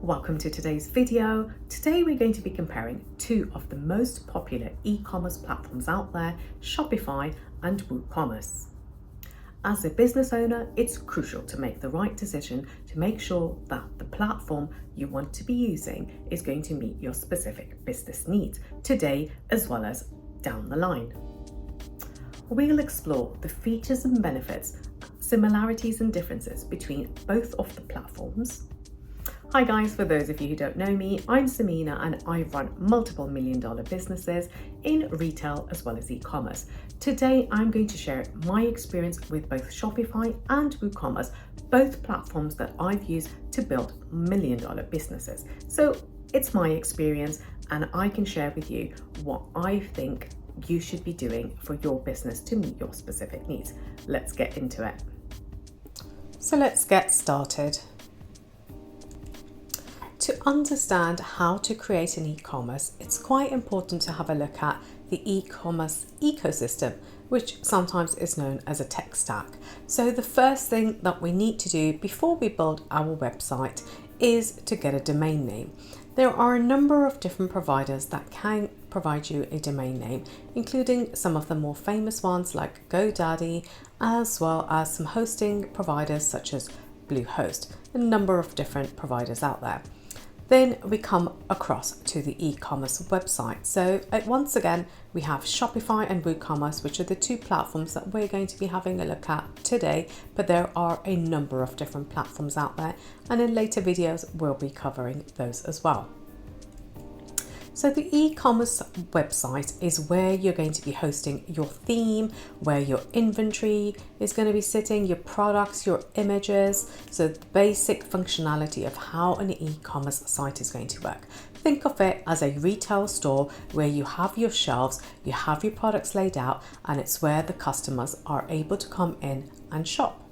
Welcome to today's video. Today we're going to be comparing two of the most popular e-commerce platforms out there, Shopify and WooCommerce. As a business owner, it's crucial to make the right decision to make sure that the platform you want to be using is going to meet your specific business needs today as well as down the line. We'll explore the features and benefits, similarities and differences between both of the platforms. Hi guys, for those of you who don't know me, I'm Samina and I run multiple million-dollar businesses in retail as well as e-commerce. Today, I'm going to share my experience with both Shopify and WooCommerce, both platforms that I've used to build million-dollar businesses. So it's my experience and I can share with you what I think you should be doing for your business to meet your specific needs. Let's get into it. So let's get started. To understand how to create an e-commerce, it's quite important to have a look at the e-commerce ecosystem, which sometimes is known as a tech stack. So the first thing that we need to do before we build our website is to get a domain name. There are a number of different providers that can provide you a domain name, including some of the more famous ones like GoDaddy, as well as some hosting providers such as Bluehost, a number of different providers out there. Then we come across to the e-commerce website. So once again, we have Shopify and WooCommerce, which are the two platforms that we're going to be having a look at today, but there are a number of different platforms out there, and in later videos, we'll be covering those as well. So the e-commerce website is where you're going to be hosting your theme, where your inventory is going to be sitting, your products, your images. So the basic functionality of how an e-commerce site is going to work. Think of it as a retail store where you have your shelves, you have your products laid out, and it's where the customers are able to come in and shop.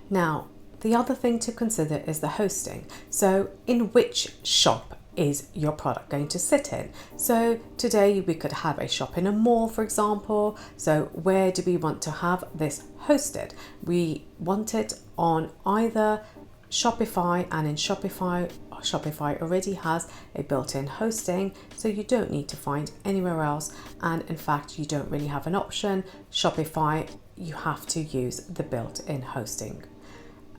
Now, the other thing to consider is the hosting. So in which shop is your product going to sit in? So today we could have a shop in a mall, for example. So where do we want to have this hosted? We want it on either Shopify, and in Shopify already has a built-in hosting, so you don't need to find anywhere else. And in fact, you don't really have an option. Shopify, you have to use the built-in hosting.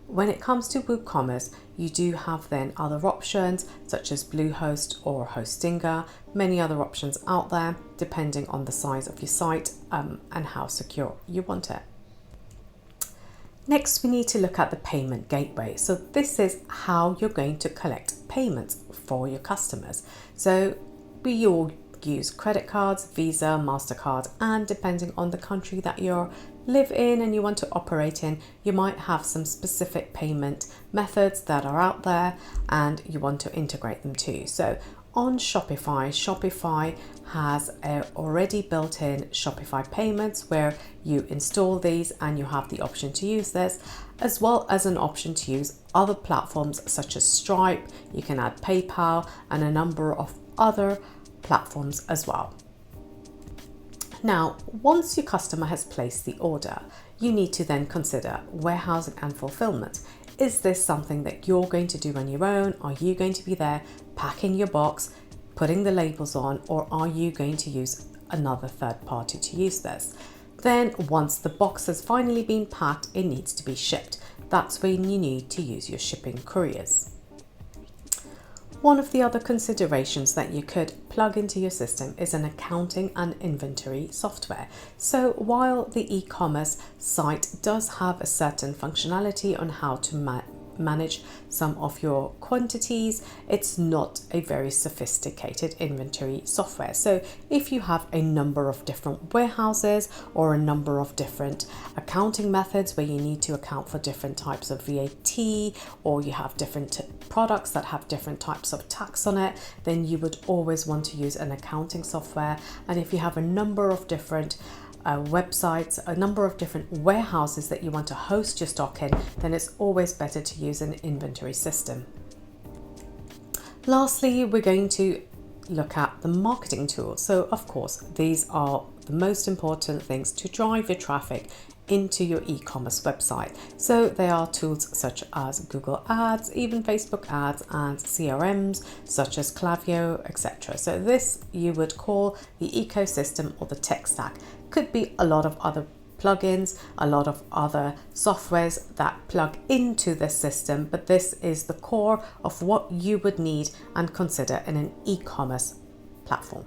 When it comes to WooCommerce, you do have then other options such as Bluehost or Hostinger, many other options out there depending on the size of your site and how secure you want it. Next, we need to look at the payment gateway. So this is how you're going to collect payments for your customers. So we all use credit cards, Visa, MasterCard, and depending on the country that you live in and you want to operate in, you might have some specific payment methods that are out there and you want to integrate them too. So on Shopify has already built in Shopify payments where you install these and you have the option to use this, as well as an option to use other platforms such as Stripe. You can add PayPal and a number of other platforms as well. Now, once your customer has placed the order, you need to then consider warehousing and fulfillment. Is this something that you're going to do on your own? Are you going to be there packing your box, putting the labels on, or are you going to use another third party to use this? Then once the box has finally been packed, it needs to be shipped. That's when you need to use your shipping couriers. One of the other considerations that you could plug into your system is an accounting and inventory software. So while the e-commerce site does have a certain functionality on how to manage some of your quantities, it's not a very sophisticated inventory software. So if you have a number of different warehouses or a number of different accounting methods where you need to account for different types of VAT, or you have different products that have different types of tax on it, then you would always want to use an accounting software. And if you have a number of different websites, a number of different warehouses that you want to host your stock in, then it's always better to use an inventory system. Lastly, we're going to look at the marketing tools. So of course, these are the most important things to drive your traffic into your e-commerce website. So they are tools such as Google Ads, even Facebook ads, and CRMs such as Klaviyo, etc. So this you would call the ecosystem or the tech stack. Could be a lot of other plugins, a lot of other softwares that plug into this system, but this is the core of what you would need and consider in an e-commerce platform.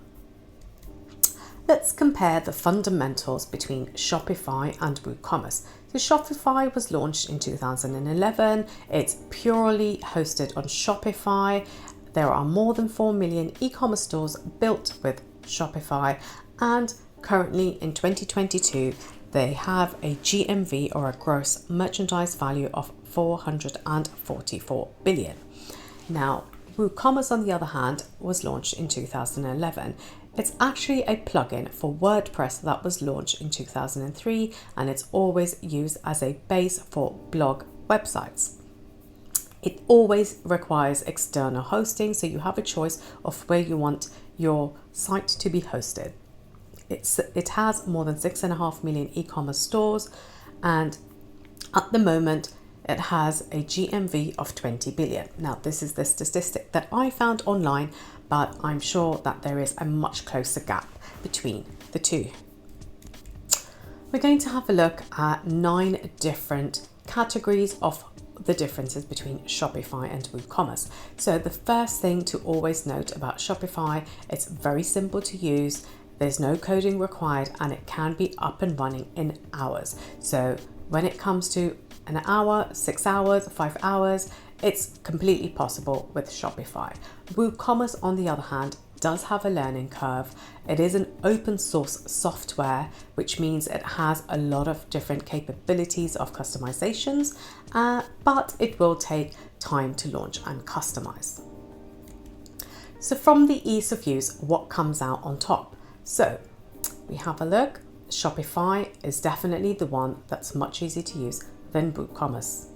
Let's compare the fundamentals between Shopify and WooCommerce. So Shopify was launched in 2011. It's purely hosted on Shopify. There are more than 4 million e-commerce stores built with Shopify, and currently in 2022, they have a GMV or a gross merchandise value of 444 billion. Now, WooCommerce, on the other hand, was launched in 2011. It's actually a plugin for WordPress that was launched in 2003, and it's always used as a base for blog websites. It always requires external hosting, so you have a choice of where you want your site to be hosted. It has more than 6.5 million e-commerce stores, and at the moment it has a GMV of 20 billion. Now, this is the statistic that I found online, but I'm sure that there is a much closer gap between the two. We're going to have a look at 9 different categories of the differences between Shopify and WooCommerce. So the first thing to always note about Shopify, it's very simple to use. There's no coding required, and it can be up and running in hours. So when it comes to an hour, 6 hours, 5 hours, it's completely possible with Shopify. WooCommerce, on the other hand, does have a learning curve. It is an open source software, which means it has a lot of different capabilities of customizations, but it will take time to launch and customize. So from the ease of use, what comes out on top? So we have a look. Shopify is definitely the one that's much easier to use than WooCommerce.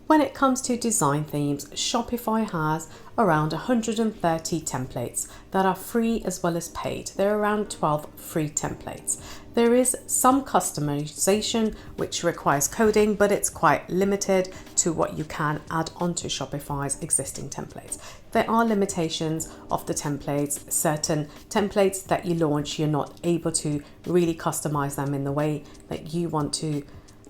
When it comes to design themes, Shopify has around 130 templates that are free as well as paid. There are around 12 free templates. There is some customization which requires coding, but it's quite limited to what you can add onto Shopify's existing templates. There are limitations of the templates. Certain templates that you launch, you're not able to really customize them in the way that you want to.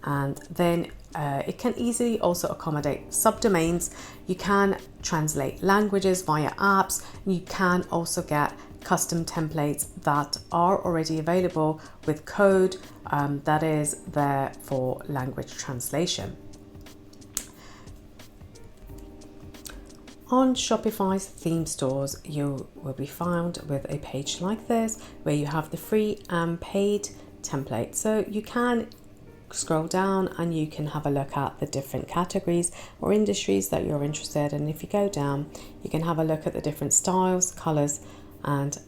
And then it can easily also accommodate subdomains. You can translate languages via apps. You can also get custom templates that are already available with code that is there for language translation. On Shopify's theme stores, you will be found with a page like this where you have the free and paid template. So you can scroll down and you can have a look at the different categories or industries that you're interested in. If you go down, you can have a look at the different styles, colors, and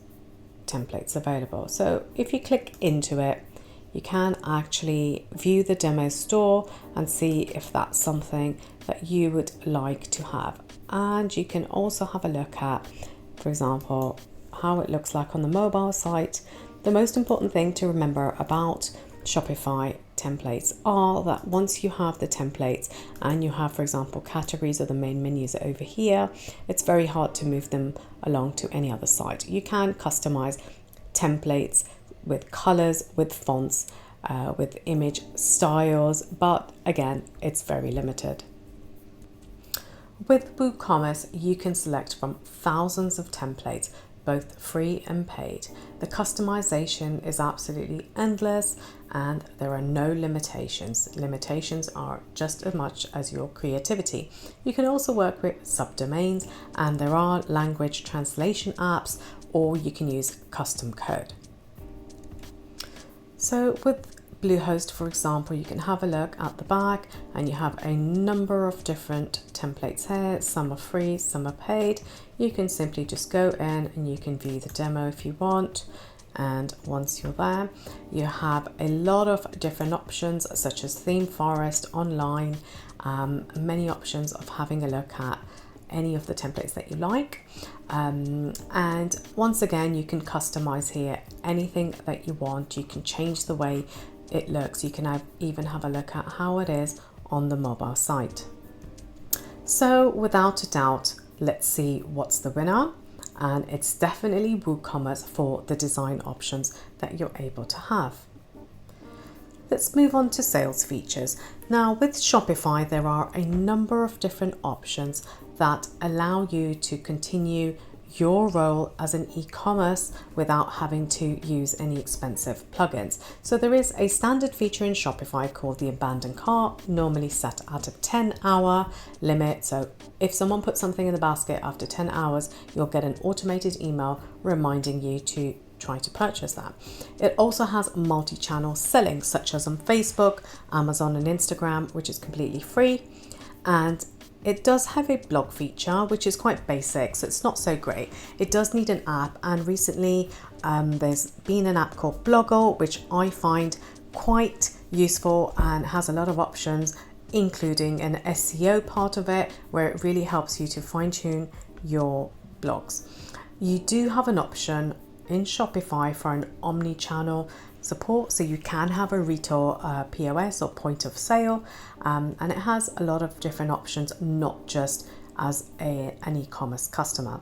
templates available. So if you click into it, you can actually view the demo store and see if that's something that you would like to have. And you can also have a look at, for example, how it looks like on the mobile site. The most important thing to remember about Shopify templates are that once you have the templates and you have, for example, categories or the main menus over here, it's very hard to move them along to any other site. You can customize templates with colors, with fonts, with image styles, but again, it's very limited. With WooCommerce, you can select from thousands of templates, both free and paid. The customization is absolutely endless and there are no limitations. Limitations are just as much as your creativity. You can also work with subdomains, and there are language translation apps, or you can use custom code. So with Bluehost, for example, you can have a look at the back and you have a number of different templates here. Some are free, some are paid. You can simply just go in and you can view the demo if you want. And once you're there, you have a lot of different options such as theme forest, online, many options of having a look at any of the templates that you like. And once again, you can customize here anything that you want. You can change the way it looks. You can even have a look at how it is on the mobile site. So without a doubt, let's see what's the winner. And it's definitely WooCommerce for the design options that you're able to have. Let's move on to sales features. Now with Shopify, there are a number of different options that allow you to continue your role as an e-commerce without having to use any expensive plugins. So there is a standard feature in Shopify called the abandoned cart, normally set at a 10-hour limit. So if someone puts something in the basket after 10 hours, you'll get an automated email reminding you to try to purchase that. It also has multi-channel selling, such as on Facebook, Amazon and Instagram, which is completely free. And it does have a blog feature, which is quite basic, so it's not so great. It does need an app, and recently there's been an app called Blogger, which I find quite useful and has a lot of options, including an SEO part of it, where it really helps you to fine-tune your blogs. You do have an option in Shopify for an omni-channel support, so you can have a retail POS or point of sale, and it has a lot of different options, not just as an e-commerce customer.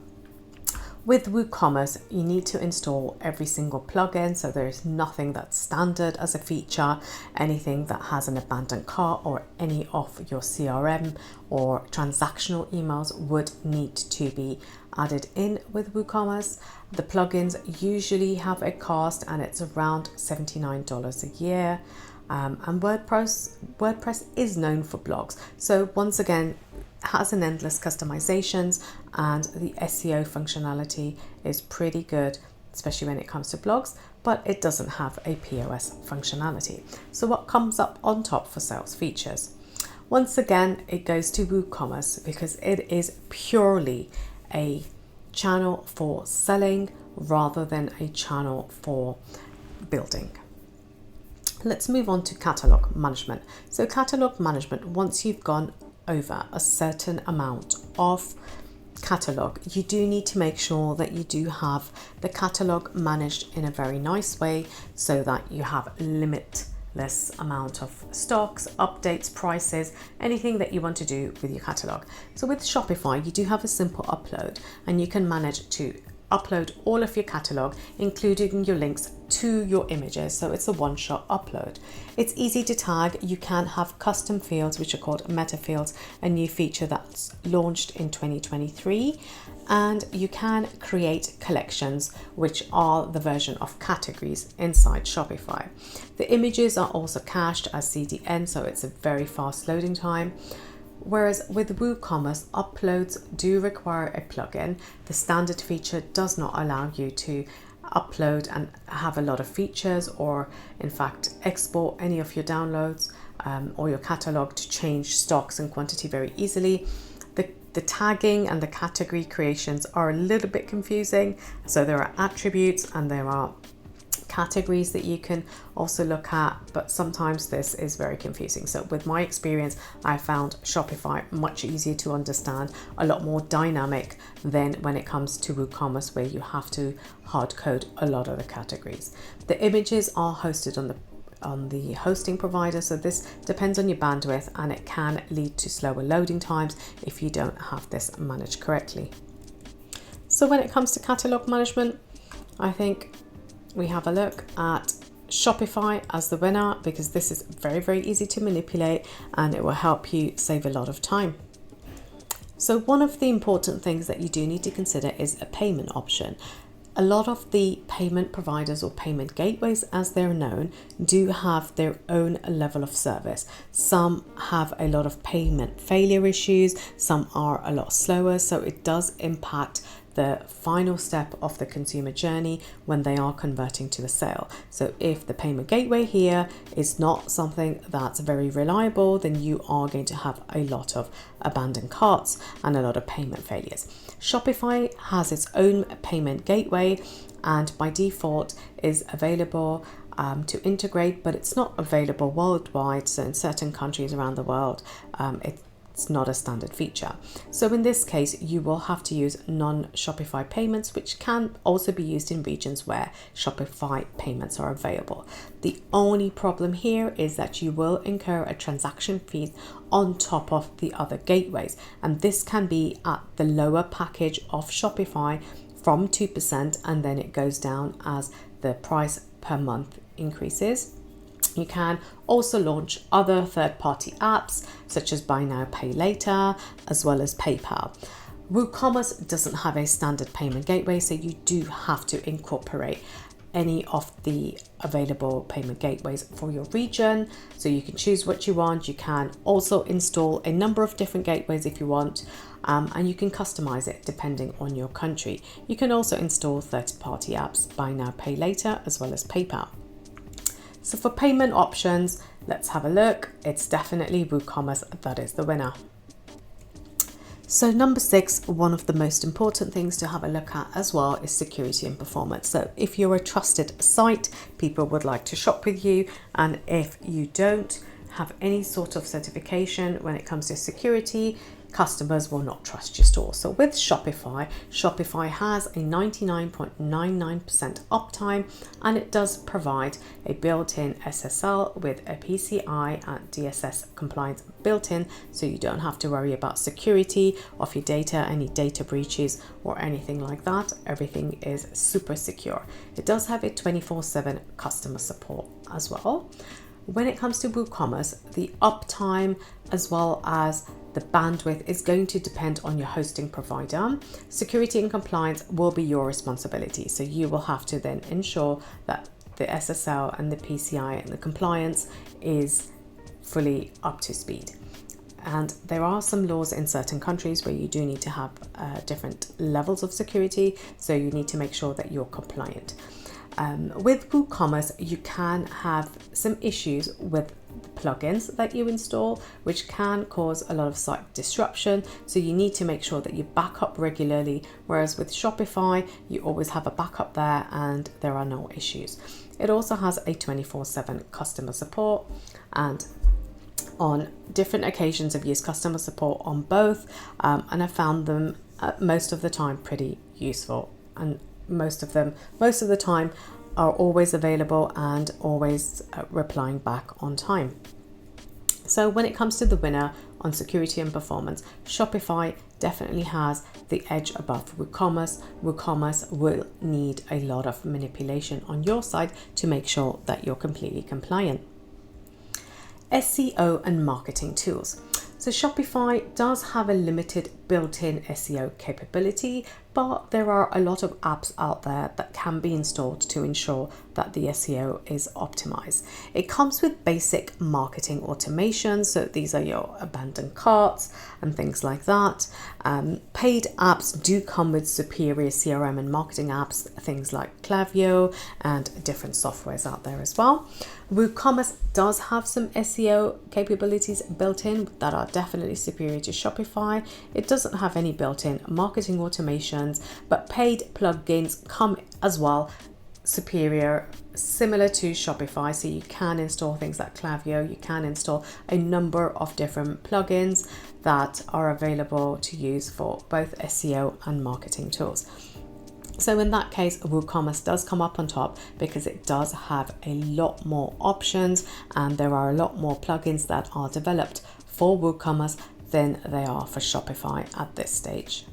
With WooCommerce, you need to install every single plugin, so there is nothing that's standard as a feature. Anything that has an abandoned cart or any of your CRM or transactional emails would need to be added in with WooCommerce. The plugins usually have a cost, and it's around $79 a year. And WordPress is known for blogs. So once again, has an endless customizations, and the SEO functionality is pretty good, especially when it comes to blogs, but it doesn't have a POS functionality. So what comes up on top for sales features? Once again, it goes to WooCommerce because it is purely a channel for selling rather than a channel for building. Let's move on to Catalogue Management. So Catalogue Management, once you've gone over a certain amount of catalog, you do need to make sure that you do have the catalog managed in a very nice way, so that you have limitless amount of stocks, updates, prices, anything that you want to do with your catalog. So with Shopify, you do have a simple upload, and you can manage to upload all of your catalog, including your links to your images. So it's a one-shot upload. It's easy to tag. You can have custom fields, which are called meta fields, a new feature that's launched in 2023. And you can create collections, which are the version of categories inside Shopify. The images are also cached as CDN, so it's a very fast loading time. Whereas with WooCommerce, uploads do require a plugin. The standard feature does not allow you to upload and have a lot of features, or in fact export any of your downloads or your catalog to change stocks and quantity very easily. The tagging and the category creations are a little bit confusing. So there are attributes and there are categories that you can also look at, but sometimes this is very confusing. So with my experience, I found Shopify much easier to understand, a lot more dynamic than when it comes to WooCommerce, where you have to hard code a lot of the categories. The images are hosted on the hosting provider, so this depends on your bandwidth, and it can lead to slower loading times if you don't have this managed correctly. So when it comes to catalog management, I think we have a look at Shopify as the winner, because this is very, very easy to manipulate and it will help you save a lot of time. So one of the important things that you do need to consider is a payment option. A lot of the payment providers or payment gateways, as they're known, do have their own level of service. Some have a lot of payment failure issues, some are a lot slower, so it does impact the final step of the consumer journey when they are converting to a sale. So if the payment gateway here is not something that's very reliable, then you are going to have a lot of abandoned carts and a lot of payment failures. Shopify has its own payment gateway and by default is available to integrate, but it's not available worldwide. So in certain countries around the world, it it's not a standard feature. So in this case, you will have to use non-Shopify payments, which can also be used in regions where Shopify payments are available. The only problem here is that you will incur a transaction fee on top of the other gateways, and this can be at the lower package of Shopify from 2%, and then it goes down as the price per month increases. You can also launch other third-party apps such as Buy Now, Pay Later, as well as PayPal. WooCommerce doesn't have a standard payment gateway, so you do have to incorporate any of the available payment gateways for your region. So you can choose what you want. You can also install a number of different gateways if you want, and you can customize it depending on your country. You can also install third-party apps, Buy Now, Pay Later, as well as PayPal. So for payment options, let's have a look. It's definitely WooCommerce that is the winner. So number 6, one of the most important things to have a look at as well is security and performance. So if you're a trusted site, people would like to shop with you, and if you don't have any sort of certification when it comes to security, customers will not trust your store. So with Shopify has a 99.99% uptime, and it does provide a built-in SSL with a PCI and DSS compliance built in, so you don't have to worry about security of your data, any data breaches or anything like that. Everything is super secure. It does have a 24/7 customer support as well. When it comes to WooCommerce, the uptime as well as the bandwidth is going to depend on your hosting provider. Security and compliance will be your responsibility. So you will have to then ensure that the SSL and the PCI and the compliance is fully up to speed. And there are some laws in certain countries where you do need to have different levels of security. So you need to make sure that you're compliant. With WooCommerce, you can have some issues with plugins that you install, which can cause a lot of site disruption. So you need to make sure that you back up regularly, whereas with Shopify, you always have a backup there and there are no issues. It also has a 24/7 customer support, and on different occasions I've used customer support on both, and I found them most of the time pretty useful, and most of the time are always available and always replying back on time. So when it comes to the winner on security and performance, Shopify definitely has the edge above WooCommerce. WooCommerce will need a lot of manipulation on your side to make sure that you're completely compliant. SEO and marketing tools. So Shopify does have a limited built-in SEO capability, but there are a lot of apps out there that can be installed to ensure that the SEO is optimized. It comes with basic marketing automation, so these are your abandoned carts and things like that. Paid apps do come with superior CRM and marketing apps, things like Klaviyo and different softwares out there as well. WooCommerce does have some SEO capabilities built in that are definitely superior to Shopify. It doesn't have any built-in marketing automations, but paid plugins come as well, superior, similar to Shopify. So you can install things like Klaviyo, you can install a number of different plugins that are available to use for both SEO and marketing tools. So in that case, WooCommerce does come up on top because it does have a lot more options, and there are a lot more plugins that are developed for WooCommerce than they are for Shopify at this stage.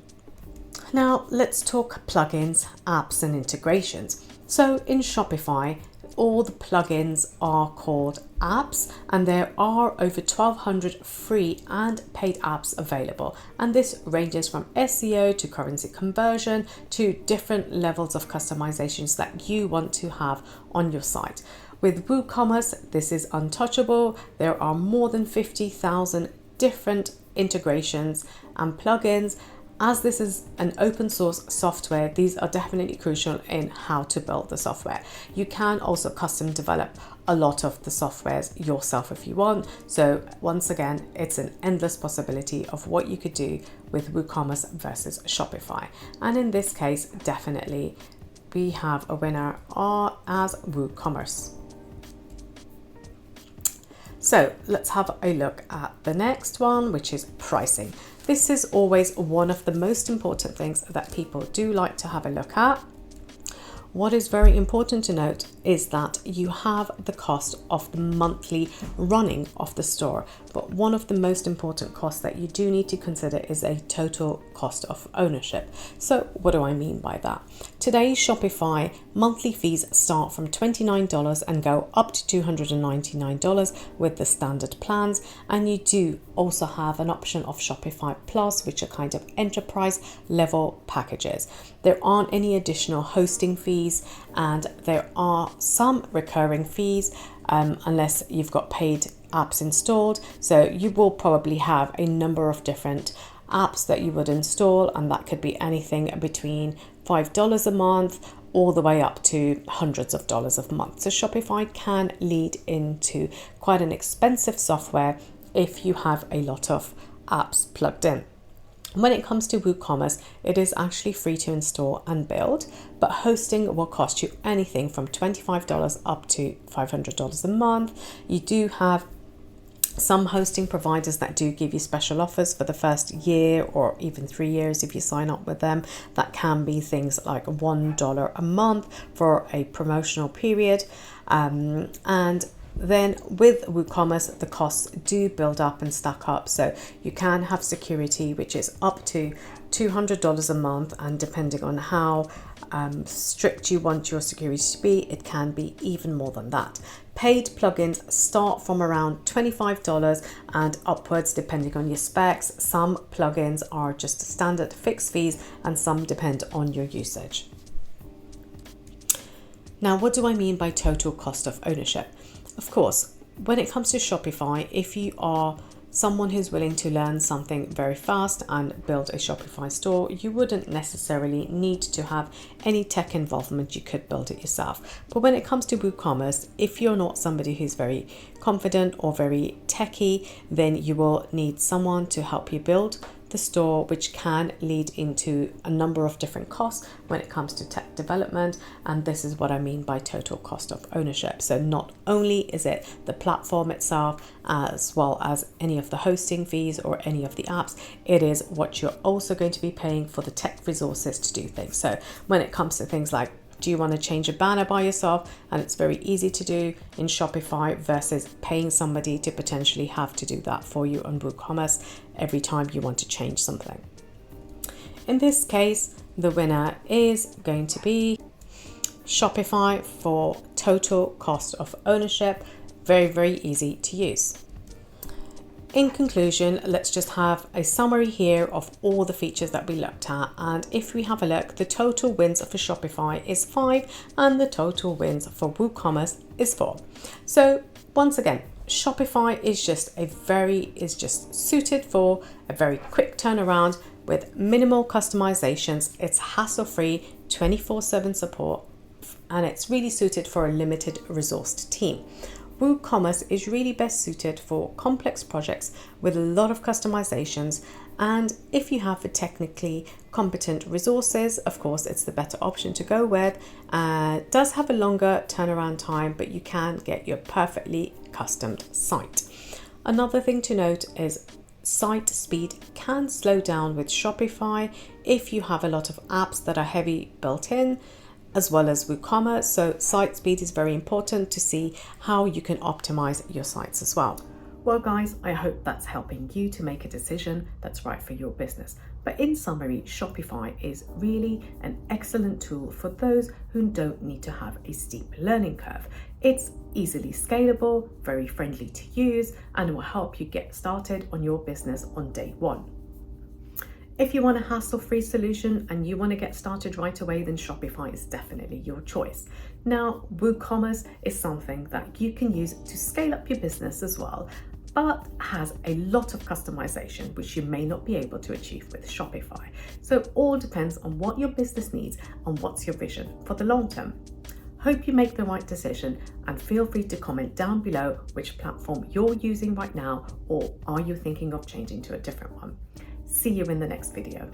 Now let's talk plugins, apps and integrations. So in Shopify, all the plugins are called apps, and there are over 1,200 free and paid apps available. And this ranges from SEO to currency conversion to different levels of customizations that you want to have on your site. With WooCommerce, this is untouchable. There are more than 50,000 different integrations and plugins. As this is an open source software, these are definitely crucial in how to build the software. You can also custom develop a lot of the softwares yourself if you want. So once again, it's an endless possibility of what you could do with WooCommerce versus Shopify. And in this case, definitely we have a winner as WooCommerce. So let's have a look at the next one, which is pricing. This is always one of the most important things that people do like to have a look at. What is very important to note is that you have the cost of the monthly running of the store, but one of the most important costs that you do need to consider is a total cost of ownership. So what do I mean by that? Today, Shopify monthly fees start from $29 and go up to $299 with the standard plans, and you do also have an option of Shopify Plus, which are kind of enterprise level packages. There aren't any additional hosting fees, and there are some recurring fees unless you've got paid apps installed. So you will probably have a number of different apps that you would install, and that could be anything between $5 a month all the way up to hundreds of dollars a month. So Shopify can lead into quite an expensive software if you have a lot of apps plugged in. When it comes to WooCommerce, it is actually free to install and build, but hosting will cost you anything from $25 up to $500 a month. You do have some hosting providers that do give you special offers for the first year or even 3 years if you sign up with them. That can be things like $1 a month for a promotional period. And then with WooCommerce, the costs do build up and stack up. So you can have security, which is up to $200 a month, and depending on how strict you want your security to be, it can be even more than that. Paid plugins start from around $25 and upwards depending on your specs. Some plugins are just standard fixed fees and some depend on your usage. Now, what do I mean by total cost of ownership? Of course, when it comes to Shopify, if you are someone who's willing to learn something very fast and build a Shopify store, you wouldn't necessarily need to have any tech involvement. You could build it yourself. But when it comes to WooCommerce, if you're not somebody who's very confident or very techy, then you will need someone to help you build the store, which can lead into a number of different costs when it comes to tech development. And this is what I mean by total cost of ownership. So not only is it the platform itself, as well as any of the hosting fees or any of the apps, it is what you're also going to be paying for the tech resources to do things. So when it comes to things like, do you want to change a banner by yourself? And it's very easy to do in Shopify versus paying somebody to potentially have to do that for you on WooCommerce every time you want to change something. In this case, the winner is going to be Shopify for total cost of ownership. Very, very easy to use. In conclusion, let's just have a summary here of all the features that we looked at. And if we have a look, the total wins for Shopify is 5 and the total wins for WooCommerce is 4. So once again, Shopify is just suited for a very quick turnaround with minimal customizations. It's hassle-free, 24/7 support, and it's really suited for a limited resourced team. WooCommerce is really best suited for complex projects with a lot of customizations, and if you have the technically competent resources, of course, it's the better option to go with. It does have a longer turnaround time, but you can get your perfectly customed site. Another thing to note is site speed can slow down with Shopify if you have a lot of apps that are heavy built in, as well as WooCommerce. So site speed is very important to see how you can optimize your sites as well. Well guys, I hope that's helping you to make a decision that's right for your business. But in summary, Shopify is really an excellent tool for those who don't need to have a steep learning curve. It's easily scalable, very friendly to use, and will help you get started on your business on day one. If you want a hassle-free solution and you want to get started right away, then Shopify is definitely your choice. Now, WooCommerce is something that you can use to scale up your business as well, but has a lot of customization, which you may not be able to achieve with Shopify. So it all depends on what your business needs and what's your vision for the long term. Hope you make the right decision, and feel free to comment down below which platform you're using right now, or are you thinking of changing to a different one. See you in the next video.